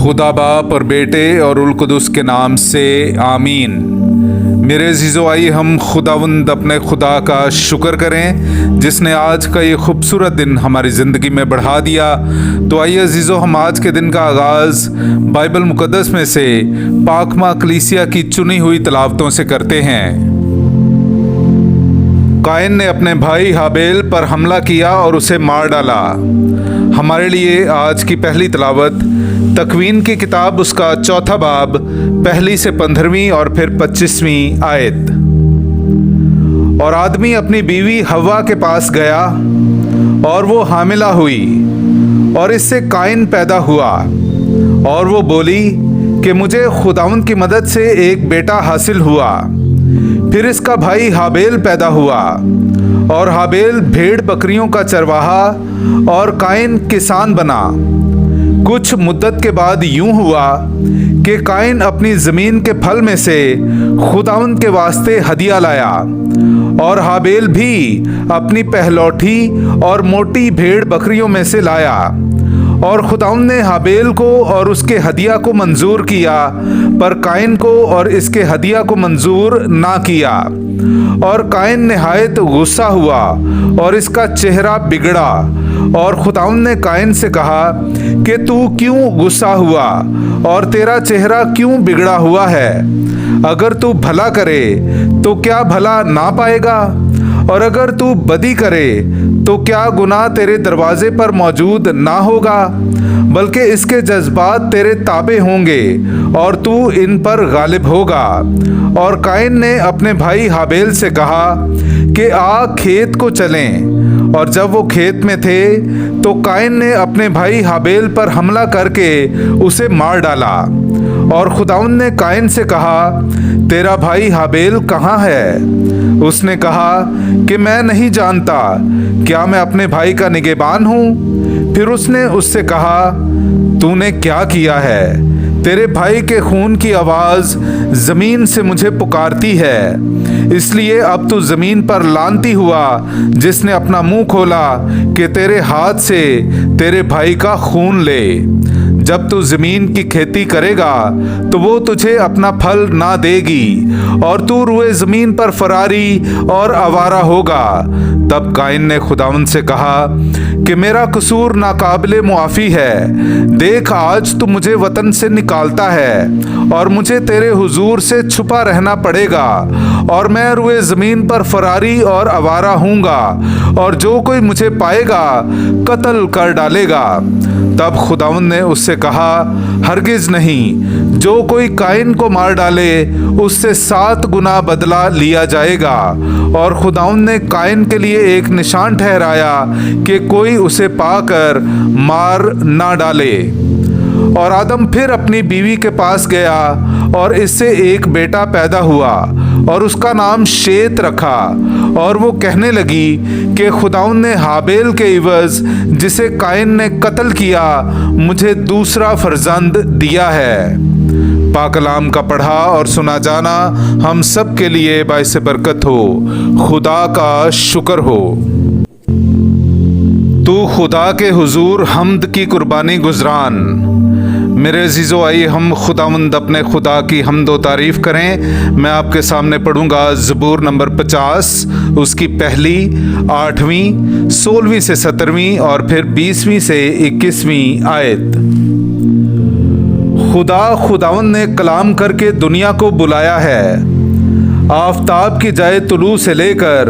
खुदा बाप और बेटे और उल कुदुस के नाम से आमीन। मेरे अज़ीज़ो, आइए हम खुदावंद अपने खुदा का शुक्र करें जिसने आज का ये खूबसूरत दिन हमारी ज़िंदगी में बढ़ा दिया। तो आइए अज़ीज़ो, हम आज के दिन का आगाज़ बाइबल मुक़द्दस में से पाकमा कलीसिया की चुनी हुई तलावतों से करते हैं। कायन ने अपने भाई हाबेल पर हमला किया और उसे मार डाला। हमारे लिए आज की पहली तलावत तकवीन की किताब उसका चौथा बाब पहली से 15वीं और फिर 25वीं आयत। और आदमी अपनी बीवी हव्वा के पास गया और वो हामिला हुई और इससे कायन पैदा हुआ और वो बोली कि मुझे खुदावंद की मदद से एक बेटा हासिल हुआ। फिर इसका भाई हाबेल पैदा हुआ और हाबेल भेड़ बकरियों का चरवाहा और कायन किसान बना। कुछ मुद्दत के बाद यूं हुआ कि कायन अपनी ज़मीन के फल में से खुदावंद के वास्ते हदिया लाया और हाबेल भी अपनी पहलौठी और मोटी भेड़ बकरियों में से लाया। और खुदावंद ने हाबेल को और उसके हदिया को मंजूर किया, पर कायन को और इसके हदिया को मंजूर ना किया। और कायन निहायत गुस्सा हुआ और इसका चेहरा बिगड़ा। और खुदावंद ने कायन से कहा कि तू क्यों गुस्सा हुआ और तेरा चेहरा क्यों बिगड़ा हुआ है? अगर तू भला करे तो क्या भला ना पाएगा, और अगर तू बदी करे तो क्या गुनाह तेरे दरवाजे पर मौजूद ना होगा? बल्कि इसके जज्बात तेरे ताबे होंगे और तू इन पर गालिब होगा। और कायन ने अपने भाई हाबेल से कहा कि आ खेत को चलें। और जब वो खेत में थे तो कायन ने अपने भाई हाबेल पर हमला करके उसे मार डाला। और खुदावंद ने कायन से कहा, तेरा भाई हाबेल कहाँ है? उसने कहा कि मैं नहीं जानता, क्या मैं अपने भाई का निगहबान हूँ? फिर उसने उससे कहा, तूने क्या किया है? तेरे भाई के खून की आवाज़ ज़मीन से मुझे पुकारती है। इसलिए अब तू ज़मीन पर लानती हुआ जिसने अपना मुंह खोला कि तेरे हाथ से तेरे भाई का खून ले। जब तू ज़मीन की खेती करेगा तो वो तुझे अपना फल ना देगी और तू रुए ज़मीन पर फरारी और आवारा होगा। तब कायन ने खुदावंद से कहा कि मेरा कसूर नाकाबिले मुआफ़ी है। देख, आज तू मुझे वतन से निकालता है और मुझे तेरे हुजूर से छुपा रहना पड़ेगा और मैं रुए ज़मीन पर फरारी और आवारा हूँगा और जो कोई मुझे पाएगा कत्ल कर डालेगा। तब खुदावंद ने उससे कहा, हरगिज़ नहीं, जो कोई कायन को मार डाले उससे 7 गुना बदला लिया जाएगा। और खुदावंद ने कायन के लिए एक निशान ठहराया कि कोई उसे पाकर मार ना डाले। और आदम फिर अपनी बीवी के पास गया और इससे एक बेटा पैदा हुआ और उसका नाम शेत रखा। और वो कहने लगी कि खुदावंद ने हाबेल के इवज़ जिसे कायन ने कत्ल किया मुझे दूसरा फर्जंद दिया है। पाक कलाम का पढ़ा और सुना जाना हम सब के लिए बाइस बरकत हो। खुदा का शुक्र हो। तू खुदा के हुजूर हमद की कुर्बानी गुजरान। मेरे अजीज़ों, आइए हम खुदावंद अपने खुदा की हमद व तारीफ़ करें। मैं आपके सामने पढ़ूंगा ज़बूर नंबर 50, उसकी पहली, 8वीं, 16वीं से 17वीं और फिर 20वीं से 21वीं आयत। खुदावंद ने कलाम करके दुनिया को बुलाया है। आफताब की जाए तुलू से लेकर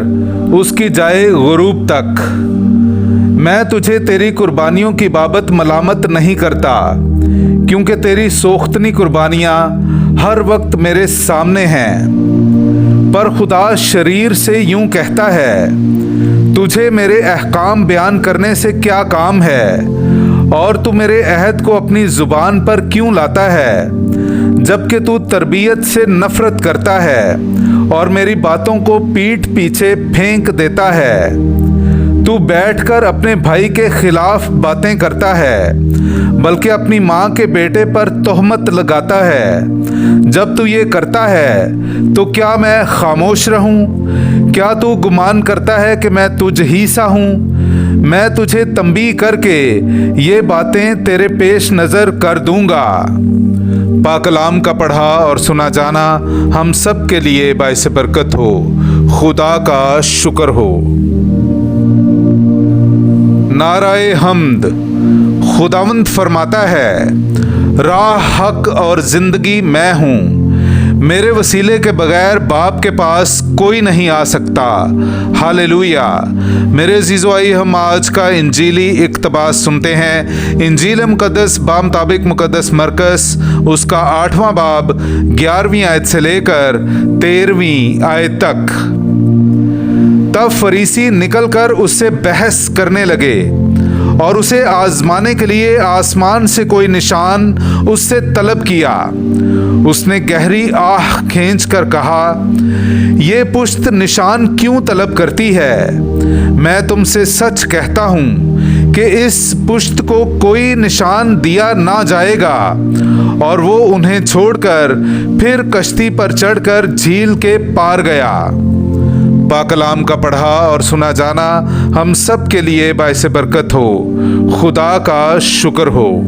उसकी जाए गुरूब तक। मैं तुझे तेरी कुर्बानियों की बाबत मलामत नहीं करता, क्योंकि तेरी सोख्तनी कुर्बानियाँ हर वक्त मेरे सामने हैं। पर खुदा शरीर से यूं कहता है, तुझे मेरे अहकाम बयान करने से क्या काम है, और तू मेरे अहद को अपनी ज़ुबान पर क्यों लाता है, जबकि तू तरबियत से नफ़रत करता है और मेरी बातों को पीठ पीछे फेंक देता है। तू बैठकर अपने भाई के खिलाफ बातें करता है, बल्कि अपनी माँ के बेटे पर तोहमत लगाता है। जब तू ये करता है तो क्या मैं खामोश रहूं? क्या तू गुमान करता है कि मैं तुझ ही सा हूँ? मैं तुझे तंबी करके ये बातें तेरे पेश नजर कर दूंगा। पाकलाम का पढ़ा और सुना जाना हम सब के लिए बाइस बरकत हो। खुदा का शुक्र हो। नाराए हम्द। खुदावंद फरमाता है, राह, हक और जिंदगी मैं हूँ। मेरे वसीले के बगैर बाप के पास कोई नहीं आ सकता। हालेलुया। मेरे अजीज़ो, आइए हम आज का इंजीली इक्तबास सुनते हैं। इंजील मुकद्दस बामुताबिक मुकद्दस मरकस उसका 8वां बाब 11वीं आयत से लेकर 13वीं आयत तक। तब फरीसी निकलकर उससे बहस करने लगे और उसे आजमाने के लिए आसमान से कोई निशान उससे तलब किया। उसने गहरी आह खींचकर कहा, ये पुश्त निशान क्यों तलब करती है? मैं तुमसे सच कहता हूं कि इस पुश्त को कोई निशान दिया ना जाएगा। और वो उन्हें छोड़कर फिर कश्ती पर चढ़कर झील के पार गया। पाकलाम का पढ़ा और सुना जाना हम सब के लिए बाइस बरकत हो। खुदा का शुक्र हो।